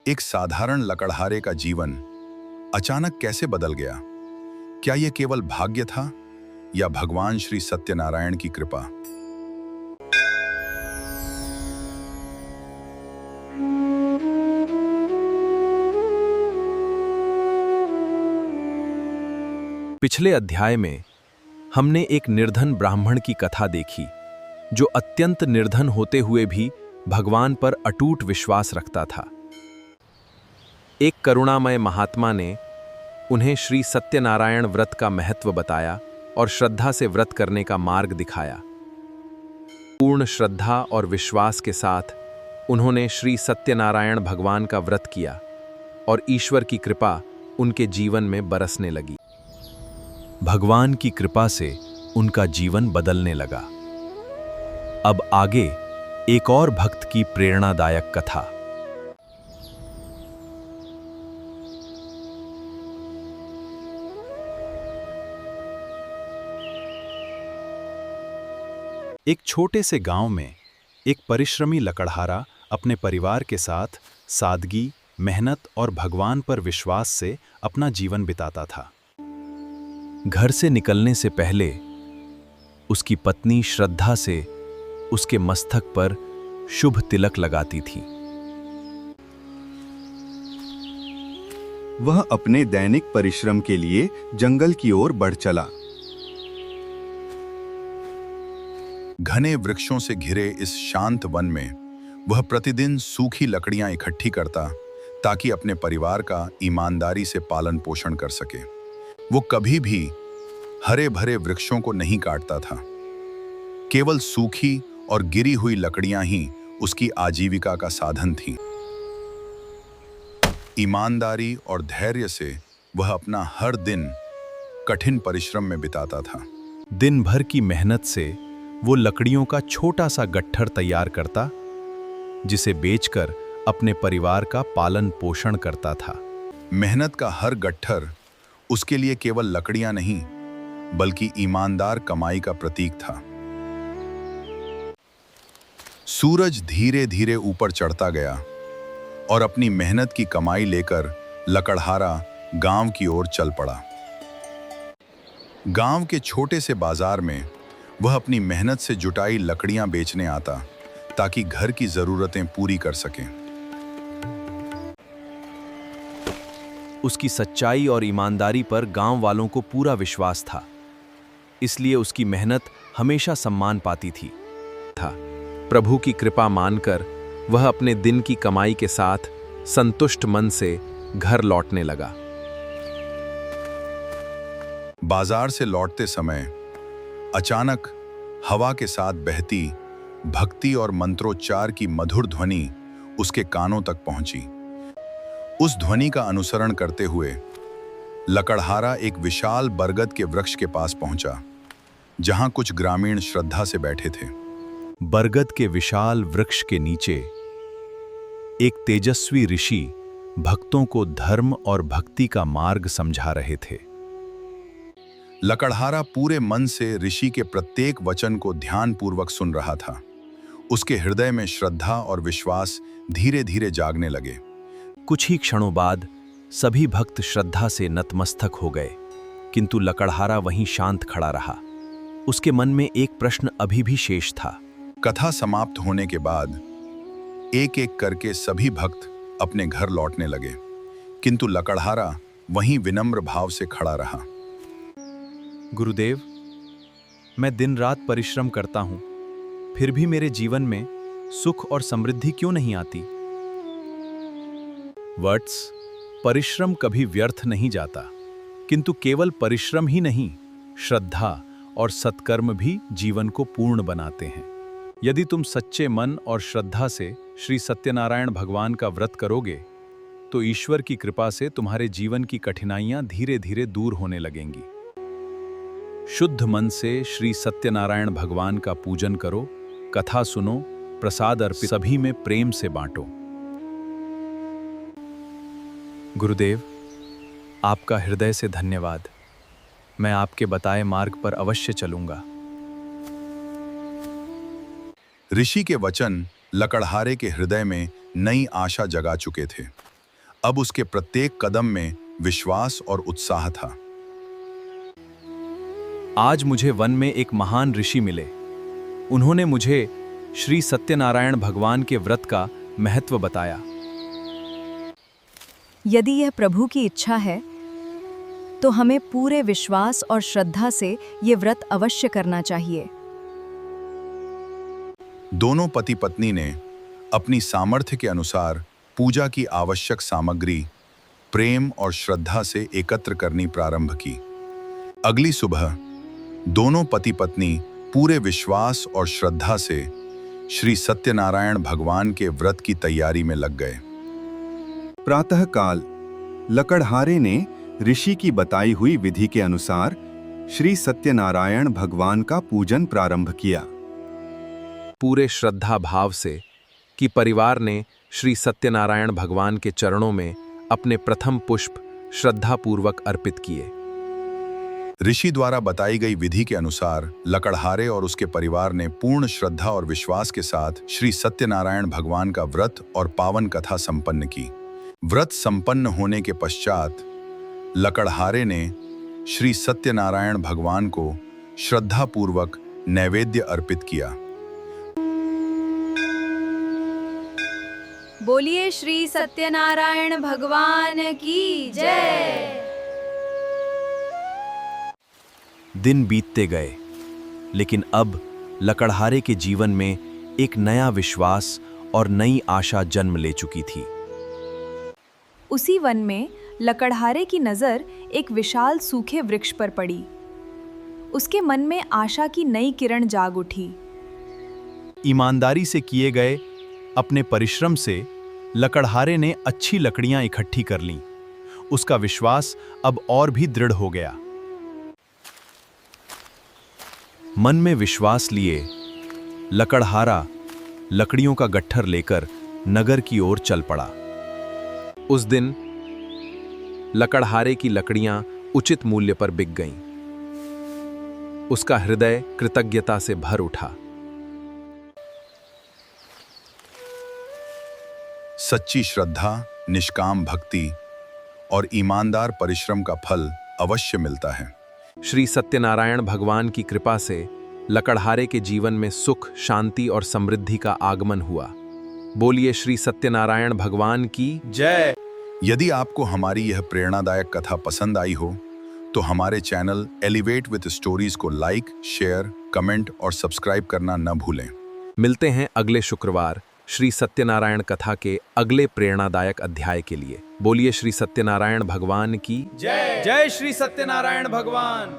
एक साधारण लकड़हारे का जीवन अचानक कैसे बदल गया? क्या यह केवल भाग्य था या भगवान श्री सत्यनारायण की कृपा? पिछले अध्याय में हमने एक निर्धन ब्राह्मण की कथा देखी जो अत्यंत निर्धन होते हुए भी भगवान पर अटूट विश्वास रखता था। एक करुणामय महात्मा ने उन्हें श्री सत्यनारायण व्रत का महत्व बताया और श्रद्धा से व्रत करने का मार्ग दिखाया। पूर्ण श्रद्धा और विश्वास के साथ उन्होंने श्री सत्यनारायण भगवान का व्रत किया और ईश्वर की कृपा उनके जीवन में बरसने लगी। भगवान की कृपा से उनका जीवन बदलने लगा। अब आगे एक और भक्त की प्रेरणादायक कथा। एक छोटे से गांव में एक परिश्रमी लकड़हारा अपने परिवार के साथ सादगी, मेहनत और भगवान पर विश्वास से अपना जीवन बिताता था। घर से निकलने से पहले उसकी पत्नी श्रद्धा से उसके मस्तक पर शुभ तिलक लगाती थी। वह अपने दैनिक परिश्रम के लिए जंगल की ओर बढ़ चला। घने वृक्षों से घिरे इस शांत वन में वह प्रतिदिन सूखी लकड़ियां इकट्ठी करता ताकि अपने परिवार का ईमानदारी से पालन पोषण कर सके। वो कभी भी हरे भरे वृक्षों को नहीं काटता था। केवल सूखी और गिरी हुई लकड़ियां ही उसकी आजीविका का साधन थीं। ईमानदारी और धैर्य से वह अपना हर दिन कठिन परिश्रम में बिताता था। दिन भर की मेहनत से वो लकड़ियों का छोटा सा गट्ठर तैयार करता, जिसे बेचकर अपने परिवार का पालन पोषण करता था। मेहनत का हर गट्ठर उसके लिए केवल लकड़ियां नहीं, बल्कि ईमानदार कमाई का प्रतीक था। सूरज धीरे धीरे ऊपर चढ़ता गया और अपनी मेहनत की कमाई लेकर लकड़हारा गांव की ओर चल पड़ा। गांव के छोटे से बाजार में वह अपनी मेहनत से जुटाई लकड़ियां बेचने आता ताकि घर की जरूरतें पूरी कर सकें। उसकी सच्चाई और ईमानदारी पर गांव वालों को पूरा विश्वास था, इसलिए उसकी मेहनत हमेशा सम्मान पाती थी। प्रभु की कृपा मानकर वह अपने दिन की कमाई के साथ संतुष्ट मन से घर लौटने लगा। बाजार से लौटते समय अचानक हवा के साथ बहती भक्ति और मंत्रोच्चार की मधुर ध्वनि उसके कानों तक पहुंची। उस ध्वनि का अनुसरण करते हुए लकड़हारा एक विशाल बरगद के वृक्ष के पास पहुंचा, जहां कुछ ग्रामीण श्रद्धा से बैठे थे। बरगद के विशाल वृक्ष के नीचे एक तेजस्वी ऋषि भक्तों को धर्म और भक्ति का मार्ग समझा रहे थे। लकड़हारा पूरे मन से ऋषि के प्रत्येक वचन को ध्यानपूर्वक सुन रहा था। उसके हृदय में श्रद्धा और विश्वास धीरे धीरे जागने लगे। कुछ ही क्षणों बाद सभी भक्त श्रद्धा से नतमस्तक हो गए, किंतु लकड़हारा वहीं शांत खड़ा रहा। उसके मन में एक प्रश्न अभी भी शेष था। कथा समाप्त होने के बाद एक एक करके सभी भक्त अपने घर लौटने लगे, किंतु लकड़हारा वहीं विनम्र भाव से खड़ा रहा। गुरुदेव, मैं दिन रात परिश्रम करता हूं, फिर भी मेरे जीवन में सुख और समृद्धि क्यों नहीं आती? वत्स, परिश्रम कभी व्यर्थ नहीं जाता, किंतु केवल परिश्रम ही नहीं, श्रद्धा और सत्कर्म भी जीवन को पूर्ण बनाते हैं। यदि तुम सच्चे मन और श्रद्धा से श्री सत्यनारायण भगवान का व्रत करोगे, तो ईश्वर की कृपा से तुम्हारे जीवन की कठिनाइयां धीरे धीरे दूर होने लगेंगी। शुद्ध मन से श्री सत्यनारायण भगवान का पूजन करो, कथा सुनो, प्रसाद अर्पित सभी में प्रेम से बांटो। गुरुदेव, आपका हृदय से धन्यवाद। मैं आपके बताए मार्ग पर अवश्य चलूंगा। ऋषि के वचन लकड़हारे के हृदय में नई आशा जगा चुके थे। अब उसके प्रत्येक कदम में विश्वास और उत्साह था। आज मुझे वन में एक महान ऋषि मिले। उन्होंने मुझे श्री सत्यनारायण भगवान के व्रत का महत्व बताया। यदि यह प्रभु की इच्छा है तो हमें पूरे विश्वास और श्रद्धा से ये व्रत अवश्य करना चाहिए। दोनों पति पत्नी ने अपनी सामर्थ्य के अनुसार पूजा की आवश्यक सामग्री प्रेम और श्रद्धा से एकत्र करनी प्रारंभ की। अगली सुबह दोनों पति पत्नी पूरे विश्वास और श्रद्धा से श्री सत्यनारायण भगवान के व्रत की तैयारी में लग गए। प्रातःकाल लकड़हारे ने ऋषि की बताई हुई विधि के अनुसार श्री सत्यनारायण भगवान का पूजन प्रारंभ किया। पूरे श्रद्धा भाव से कि परिवार ने श्री सत्यनारायण भगवान के चरणों में अपने प्रथम पुष्प श्रद्धापूर्वक अर्पित किए। ऋषि द्वारा बताई गई विधि के अनुसार लकड़हारे और उसके परिवार ने पूर्ण श्रद्धा और विश्वास के साथ श्री सत्यनारायण भगवान का व्रत और पावन कथा संपन्न की। व्रत संपन्न होने के पश्चात लकड़हारे ने श्री सत्यनारायण भगवान को श्रद्धापूर्वक नैवेद्य अर्पित किया। बोलिए श्री सत्यनारायण भगवान की जय। दिन बीतते गए, लेकिन अब लकड़हारे के जीवन में एक नया विश्वास और नई आशा जन्म ले चुकी थी। उसी वन में लकड़हारे की नज़र एक विशाल सूखे वृक्ष पर पड़ी। उसके मन में आशा की नई किरण जाग उठी। ईमानदारी से किए गए अपने परिश्रम से लकड़हारे ने अच्छी लकड़ियां इकट्ठी कर लीं। उसका विश्वास अब और भी दृढ़ हो गया। मन में विश्वास लिए लकड़हारा लकड़ियों का गट्ठर लेकर नगर की ओर चल पड़ा। उस दिन लकड़हारे की लकड़ियां उचित मूल्य पर बिक गईं। उसका हृदय कृतज्ञता से भर उठा। सच्ची श्रद्धा, निष्काम भक्ति और ईमानदार परिश्रम का फल अवश्य मिलता है। श्री सत्यनारायण भगवान की कृपा से लकड़हारे के जीवन में सुख, शांति और समृद्धि का आगमन हुआ। बोलिए श्री सत्यनारायण भगवान की जय। यदि आपको हमारी यह प्रेरणादायक कथा पसंद आई हो तो हमारे चैनल एलिवेट विद स्टोरीज को लाइक, शेयर, कमेंट और सब्सक्राइब करना न भूलें। मिलते हैं अगले शुक्रवार श्री सत्यनारायण कथा के अगले प्रेरणादायक अध्याय के लिए। बोलिए श्री सत्यनारायण भगवान की जय। जय श्री सत्यनारायण भगवान।